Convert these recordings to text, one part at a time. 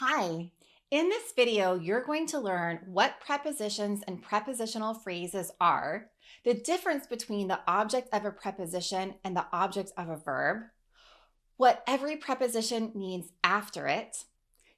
Hi. In this video, you're going to learn what prepositions and prepositional phrases are, the difference between the object of a preposition and the object of a verb, what every preposition means after it.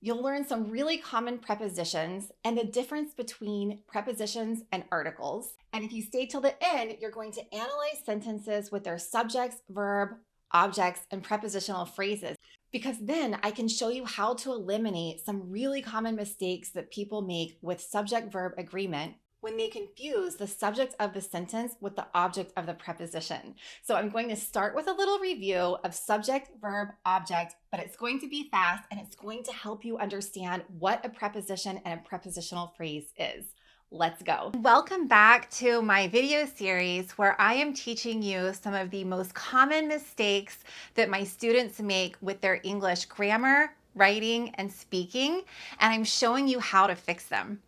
You'll learn some really common prepositions and the difference between prepositions and articles. And if you stay till the end, you're going to analyze sentences with their subjects, verb, objects, and prepositional phrases, because then I can show you how to eliminate some really common mistakes that people make with subject-verb agreement when they confuse the subject of the sentence with the object of the preposition. So I'm going to start with a little review of subject, verb, object, but it's going to be fast and it's going to help you understand what a preposition and a prepositional phrase is. Let's go. Welcome back to my video series where I am teaching you some of the most common mistakes that my students make with their English grammar, writing, and speaking, and I'm showing you how to fix them.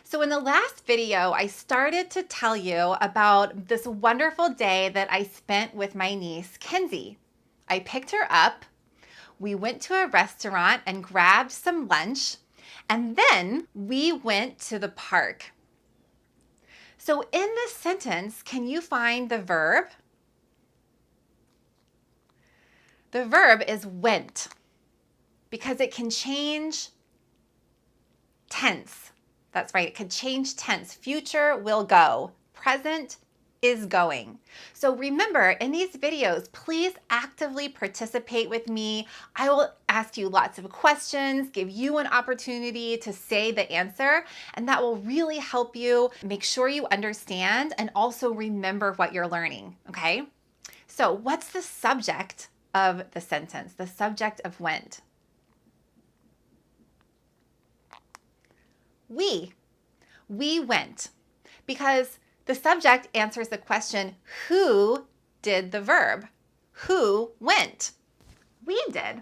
So in the last video, I started to tell you about this wonderful day that I spent with my niece, Kenzie. I picked her up, we went to a restaurant and grabbed some lunch, and then we went to the park. So in this sentence, can you find the verb? The verb is went because it can change tense. That's right, it could change tense. Future will go, present is going. So remember, in these videos, please actively participate with me. I will ask you lots of questions, give you an opportunity to say the answer, and that will really help you make sure you understand and also remember what you're learning, okay? So what's the subject of the sentence, the subject of went? We went, because the subject answers the question, who did the verb? Who went? We did.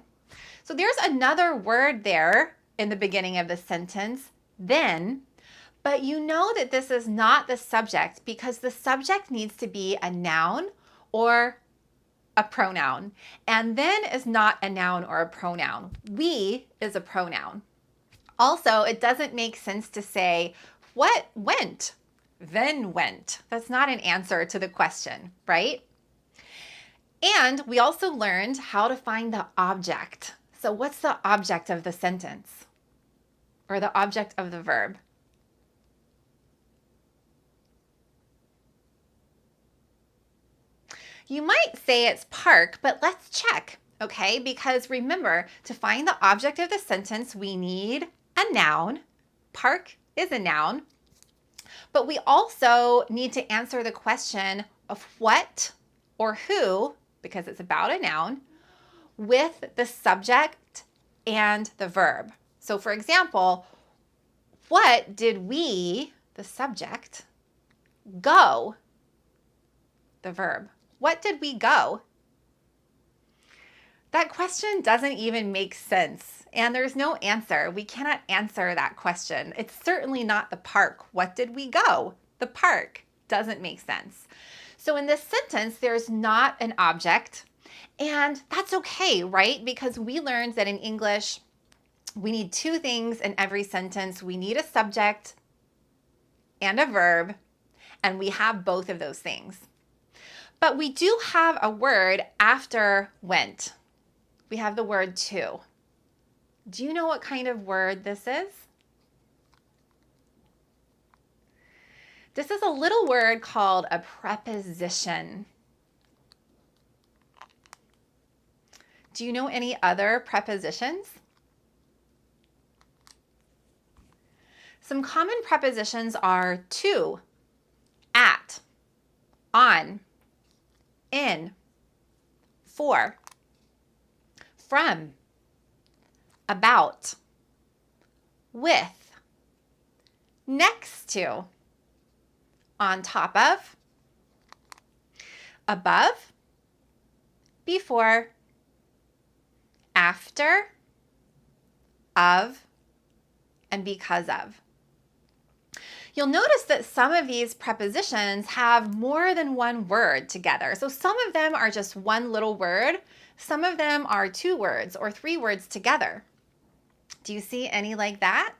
So there's another word there in the beginning of the sentence, then, but you know that this is not the subject because the subject needs to be a noun or a pronoun, and then is not a noun or a pronoun. We is a pronoun. Also, it doesn't make sense to say, what went? Then went. That's not an answer to the question, right? And we also learned how to find the object. So what's the object of the sentence? Or the object of the verb? You might say it's park, but let's check, okay? Because remember, to find the object of the sentence, we need a noun. Park is a noun. But we also need to answer the question of what or who, because it's about a noun, with the subject and the verb. So for example, what did we, the subject, go, the verb? What did we go? That question doesn't even make sense, and there's no answer. We cannot answer that question. It's certainly not the park. What did we go? The park. Doesn't make sense. So in this sentence, there's not an object, and that's okay, right? Because we learned that in English, we need two things in every sentence. We need a subject and a verb, and we have both of those things. But we do have a word after went. We have the word to. Do you know what kind of word this is? This is a little word called a preposition. Do you know any other prepositions? Some common prepositions are to, at, on, in, for, from, about, with, next to, on top of, above, before, after, of, and because of. You'll notice that some of these prepositions have more than one word together. So some of them are just one little word. Some of them are two words or three words together. Do you see any like that?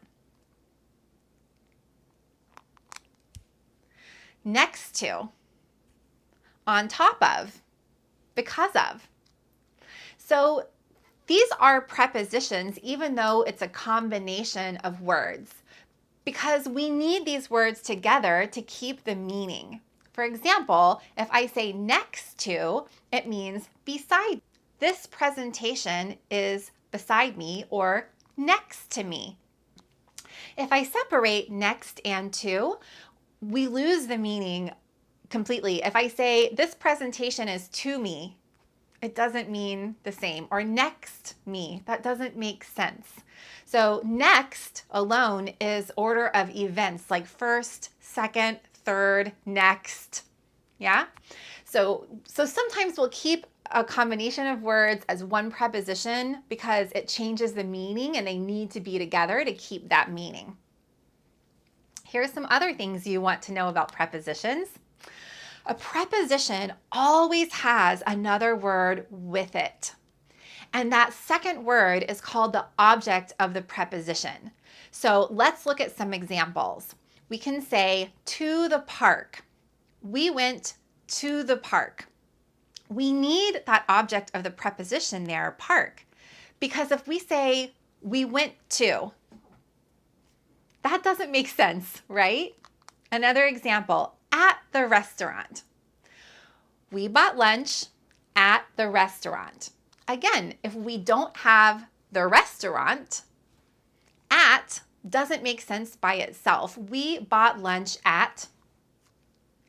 Next to, on top of, because of. So these are prepositions, even though it's a combination of words, because we need these words together to keep the meaning. For example, if I say next to, it means beside. This presentation is beside me or next to me. If I separate next and to, we lose the meaning completely. If I say this presentation is to me, it doesn't mean the same. Or next me, that doesn't make sense. So next alone is order of events, like first, second, third, next. Yeah? So sometimes we'll keep a combination of words as one preposition because it changes the meaning and they need to be together to keep that meaning. Here's some other things you want to know about prepositions. A preposition always has another word with it. And that second word is called the object of the preposition. So let's look at some examples. We can say to the park. We went to the park. We need that object of the preposition there, park, because if we say we went to, that doesn't make sense, right? Another example, at the restaurant. We bought lunch at the restaurant. Again, if we don't have the restaurant, at doesn't make sense by itself. We bought lunch at,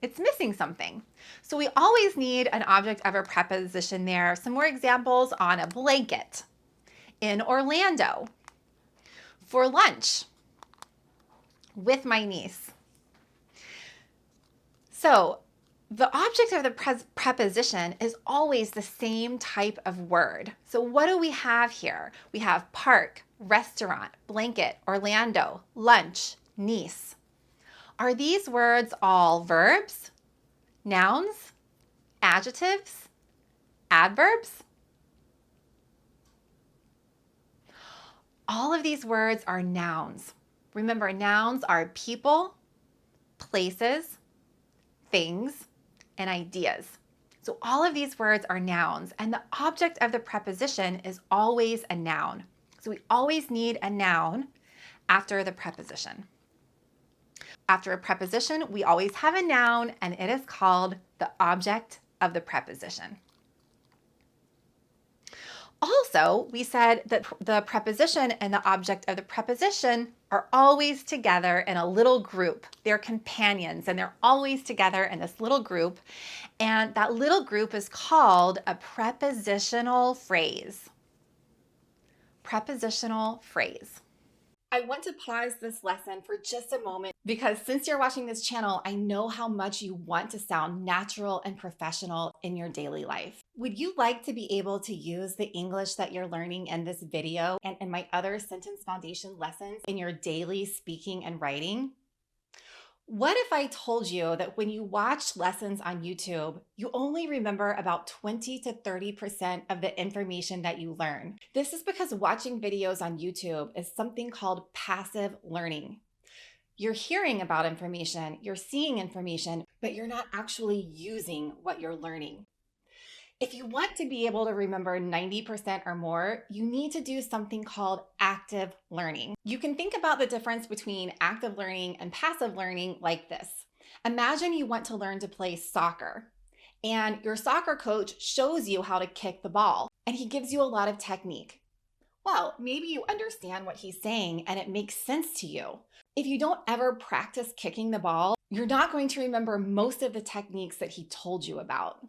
it's missing something. So we always need an object of a preposition there. Some more examples: on a blanket, in Orlando, for lunch, with my niece. So the object of the preposition is always the same type of word. So what do we have here? We have park, restaurant, blanket, Orlando, lunch, niece. Are these words all verbs, nouns, adjectives, adverbs? All of these words are nouns. Remember, nouns are people, places, things, and ideas. So all of these words are nouns, and the object of the preposition is always a noun. So we always need a noun after the preposition. After a preposition, we always have a noun, and it is called the object of the preposition. Also, we said that the preposition and the object of the preposition are always together in a little group. They're companions, and they're always together in this little group. And that little group is called a prepositional phrase. Prepositional phrase. I want to pause this lesson for just a moment because since you're watching this channel, I know how much you want to sound natural and professional in your daily life. Would you like to be able to use the English that you're learning in this video and in my other sentence foundation lessons in your daily speaking and writing? What if I told you that when you watch lessons on YouTube, you only remember about 20 to 30% of the information that you learn? This is because watching videos on YouTube is something called passive learning. You're hearing about information, you're seeing information, but you're not actually using what you're learning. If you want to be able to remember 90% or more, you need to do something called active learning. You can think about the difference between active learning and passive learning like this. Imagine you want to learn to play soccer, and your soccer coach shows you how to kick the ball, and he gives you a lot of technique. Well, maybe you understand what he's saying and it makes sense to you. If you don't ever practice kicking the ball, you're not going to remember most of the techniques that he told you about.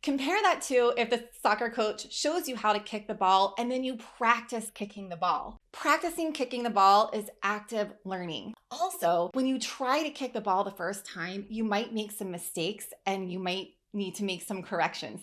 Compare that to if the soccer coach shows you how to kick the ball and then you practice kicking the ball. Practicing kicking the ball is active learning. Also, when you try to kick the ball the first time, you might make some mistakes and you might need to make some corrections.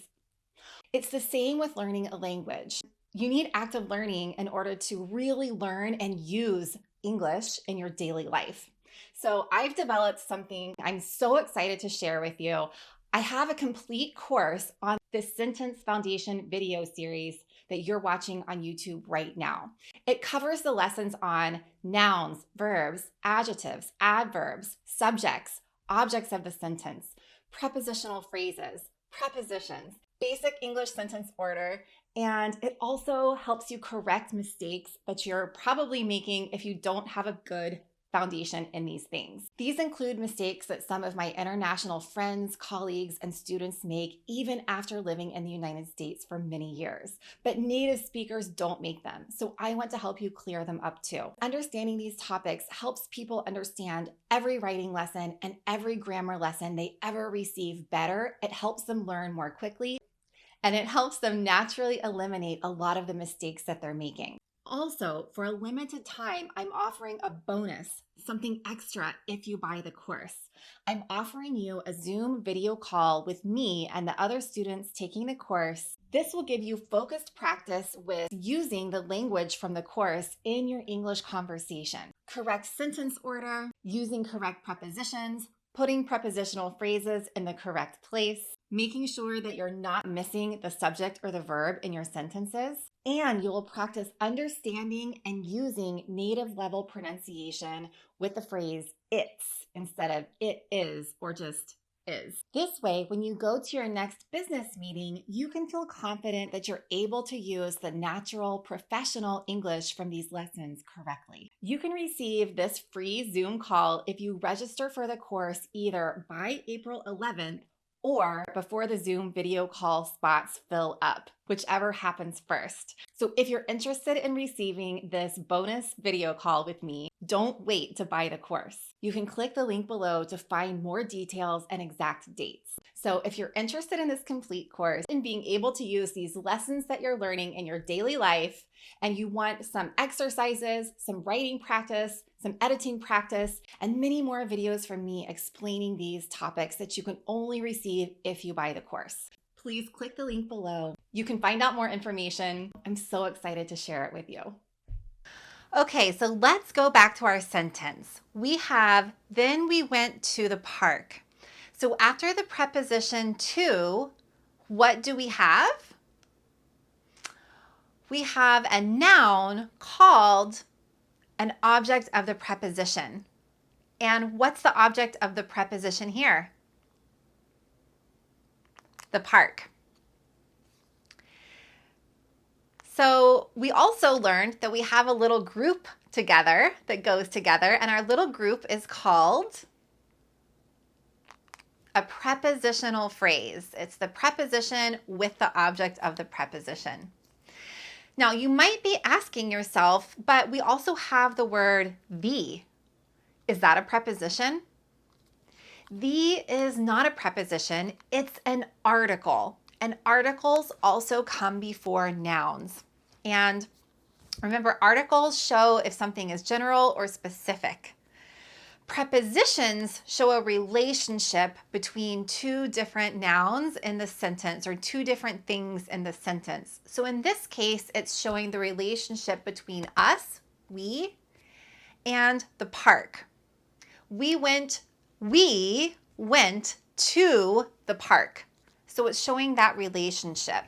It's the same with learning a language. You need active learning in order to really learn and use English in your daily life. So I've developed something I'm so excited to share with you. I have a complete course on this Sentence Foundation video series that you're watching on YouTube right now. It covers the lessons on nouns, verbs, adjectives, adverbs, subjects, objects of the sentence, prepositional phrases, prepositions, basic English sentence order, and it also helps you correct mistakes that you're probably making if you don't have a good foundation in these things. These include mistakes that some of my international friends, colleagues, and students make even after living in the United States for many years. But native speakers don't make them, so I want to help you clear them up too. Understanding these topics helps people understand every writing lesson and every grammar lesson they ever receive better. It helps them learn more quickly, and it helps them naturally eliminate a lot of the mistakes that they're making. Also, for a limited time, I'm offering a bonus, something extra if you buy the course. I'm offering you a Zoom video call with me and the other students taking the course. This will give you focused practice with using the language from the course in your English conversation. Correct sentence order, using correct prepositions, putting prepositional phrases in the correct place, making sure that you're not missing the subject or the verb in your sentences, and you will practice understanding and using native level pronunciation with the phrase it's instead of it is or just is. This way, when you go to your next business meeting, you can feel confident that you're able to use the natural professional English from these lessons correctly. You can receive this free Zoom call if you register for the course either by April 11th or before the Zoom video call spots fill up, whichever happens first. So if you're interested in receiving this bonus video call with me, don't wait to buy the course. You can click the link below to find more details and exact dates. So if you're interested in this complete course and being able to use these lessons that you're learning in your daily life, and you want some exercises, some writing practice, some editing practice, and many more videos from me explaining these topics that you can only receive if you buy the course, please click the link below. You can find out more information. I'm so excited to share it with you. Okay, so let's go back to our sentence. We have, then we went to the park. So after the preposition to, what do we have? We have a noun called an object of the preposition. And what's the object of the preposition here? The park. So we also learned that we have a little group together that goes together, and our little group is called a prepositional phrase. It's the preposition with the object of the preposition. Now, you might be asking yourself, but we also have the word the. Is that a preposition? The is not a preposition, it's an article. And articles also come before nouns. And remember, articles show if something is general or specific. Prepositions show a relationship between two different nouns in the sentence or two different things in the sentence. So in this case, it's showing the relationship between us, we, and the park. We went to the park. So it's showing that relationship.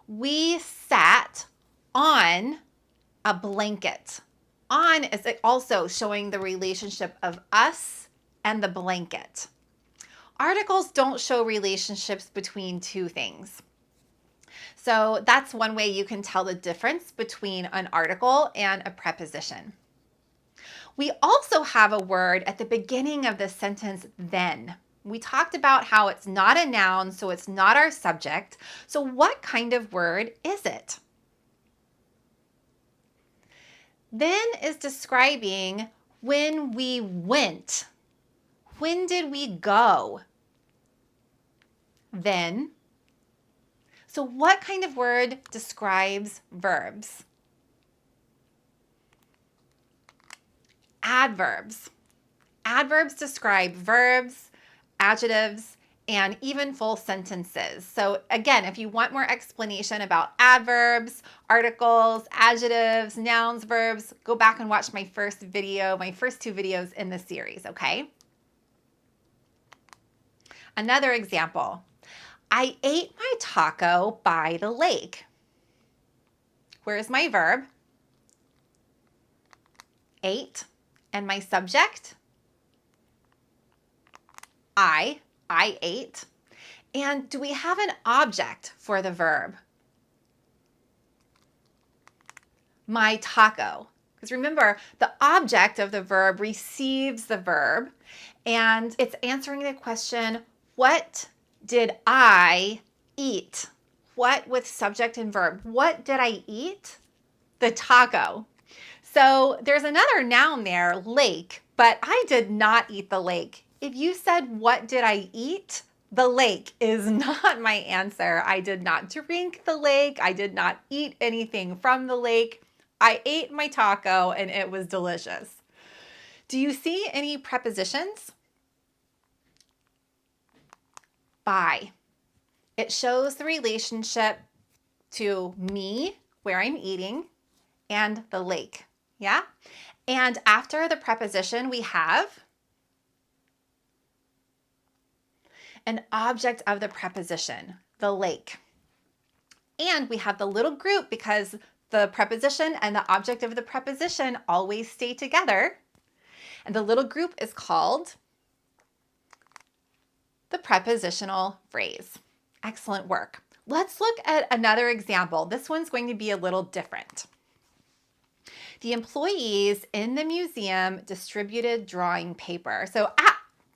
We sat on a blanket. On is also showing the relationship of us and the blanket. Articles don't show relationships between two things. So that's one way you can tell the difference between an article and a preposition. We also have a word at the beginning of the sentence, then. We talked about how it's not a noun, so it's not our subject. So what kind of word is it? Then is describing when we went. When did we go? Then. So what kind of word describes verbs? Adverbs. Adverbs describe verbs, adjectives, and even full sentences. So again, if you want more explanation about adverbs, articles, adjectives, nouns, verbs, go back and watch my first two videos in the series, okay? Another example, I ate my taco by the lake. Where's my verb? Ate. And my subject? I ate. And do we have an object for the verb? My taco. Because remember, the object of the verb receives the verb, and it's answering the question, what did I eat? What with subject and verb? What did I eat? The taco. So there's another noun there, lake, but I did not eat the lake. If you said, what did I eat? The lake is not my answer. I did not drink the lake. I did not eat anything from the lake. I ate my taco and it was delicious. Do you see any prepositions? By. It shows the relationship to me, where I'm eating, and the lake. Yeah? And after the preposition, we have an object of the preposition, the lake. And we have the little group because the preposition and the object of the preposition always stay together. And the little group is called the prepositional phrase. Excellent work. Let's look at another example. This one's going to be a little different. The employees in the museum distributed drawing paper. So,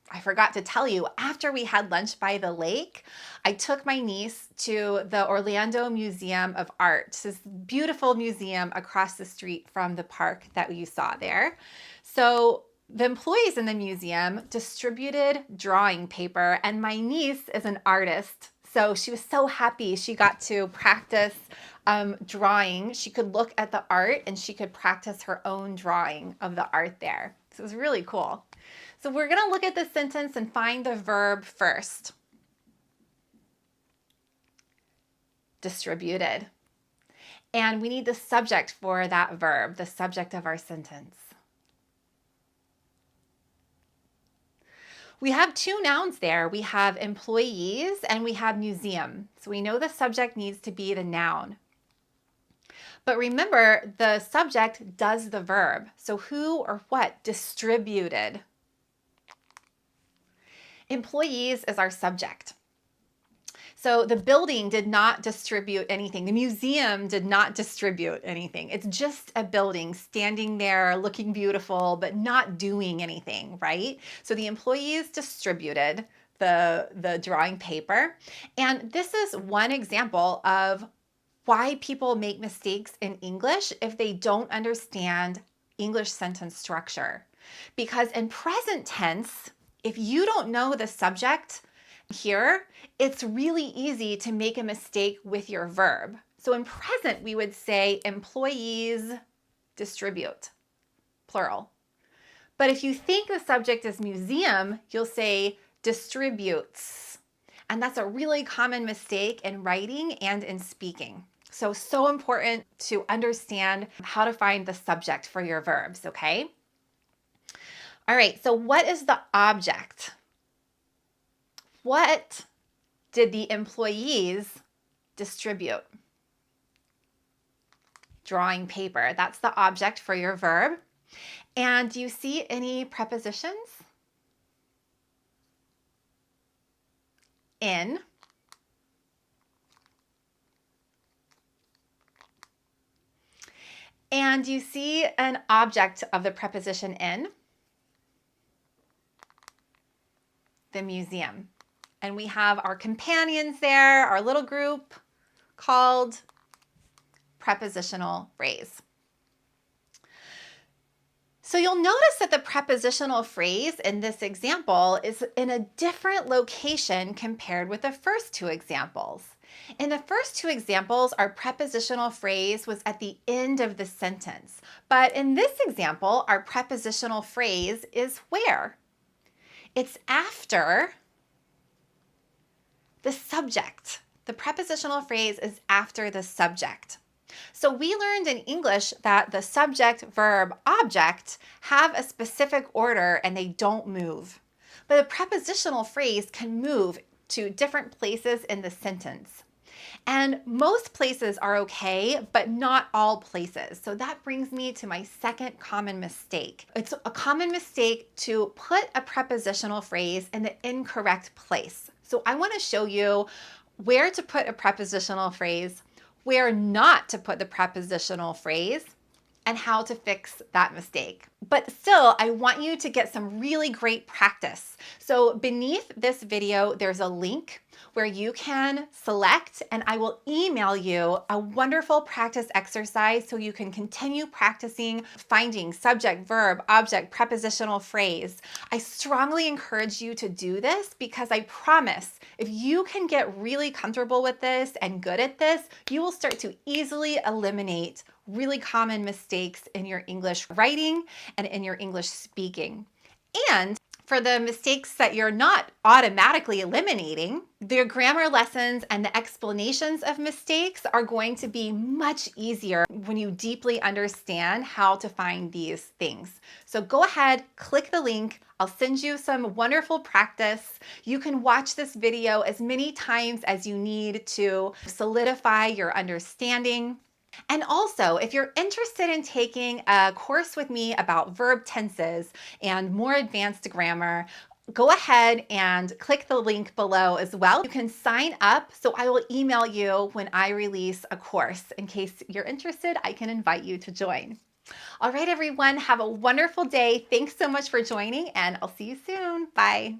I forgot to tell you, after we had lunch by the lake, I took my niece to the Orlando Museum of Art. This is a beautiful museum across the street from the park that you saw there. So the employees in the museum distributed drawing paper, and my niece is an artist. So she was so happy she got to practice drawing. She could look at the art and she could practice her own drawing of the art there. So it was really cool. So we're going to look at this sentence and find the verb first. Distributed. And we need the subject for that verb, the subject of our sentence. We have two nouns there. We have employees and we have museum. So we know the subject needs to be the noun. But remember, the subject does the verb. So who or what distributed? Employees is our subject. So the building did not distribute anything. The museum did not distribute anything. It's just a building standing there looking beautiful, but not doing anything, right? So the employees distributed the drawing paper. And this is one example of why people make mistakes in English if they don't understand English sentence structure. Because in present tense, if you don't know the subject here, it's really easy to make a mistake with your verb. So in present, we would say employees distribute, plural. But if you think the subject is museum, you'll say distributes. And that's a really common mistake in writing and in speaking. So important to understand how to find the subject for your verbs, okay? All right, so what is the object? What did the employees distribute? Drawing paper. That's the object for your verb. And do you see any prepositions? In. And do you see an object of the preposition in? The museum. And we have our companions there, our little group called prepositional phrase. So you'll notice that the prepositional phrase in this example is in a different location compared with the first two examples. In the first two examples, our prepositional phrase was at the end of the sentence. But in this example, our prepositional phrase is where? It's after the subject. The prepositional phrase is after the subject. So we learned in English that the subject, verb, object have a specific order and they don't move. But a prepositional phrase can move to different places in the sentence. And most places are okay, but not all places. So that brings me to my second common mistake. It's a common mistake to put a prepositional phrase in the incorrect place. So I want to show you where to put a prepositional phrase, where not to put the prepositional phrase, and how to fix that mistake. But still, I want you to get some really great practice. So beneath this video, there's a link where you can select, and I will email you a wonderful practice exercise so you can continue practicing finding subject, verb, object, prepositional phrase. I strongly encourage you to do this because I promise if you can get really comfortable with this and good at this, you will start to easily eliminate really common mistakes in your English writing and in your English speaking. And for the mistakes that you're not automatically eliminating, the grammar lessons and the explanations of mistakes are going to be much easier when you deeply understand how to find these things. So go ahead, click the link. I'll send you some wonderful practice. You can watch this video as many times as you need to solidify your understanding. And also, if you're interested in taking a course with me about verb tenses and more advanced grammar, go ahead and click the link below as well. You can sign up, so I will email you when I release a course. In case you're interested, I can invite you to join. All right, everyone, have a wonderful day. Thanks so much for joining, and I'll see you soon. Bye.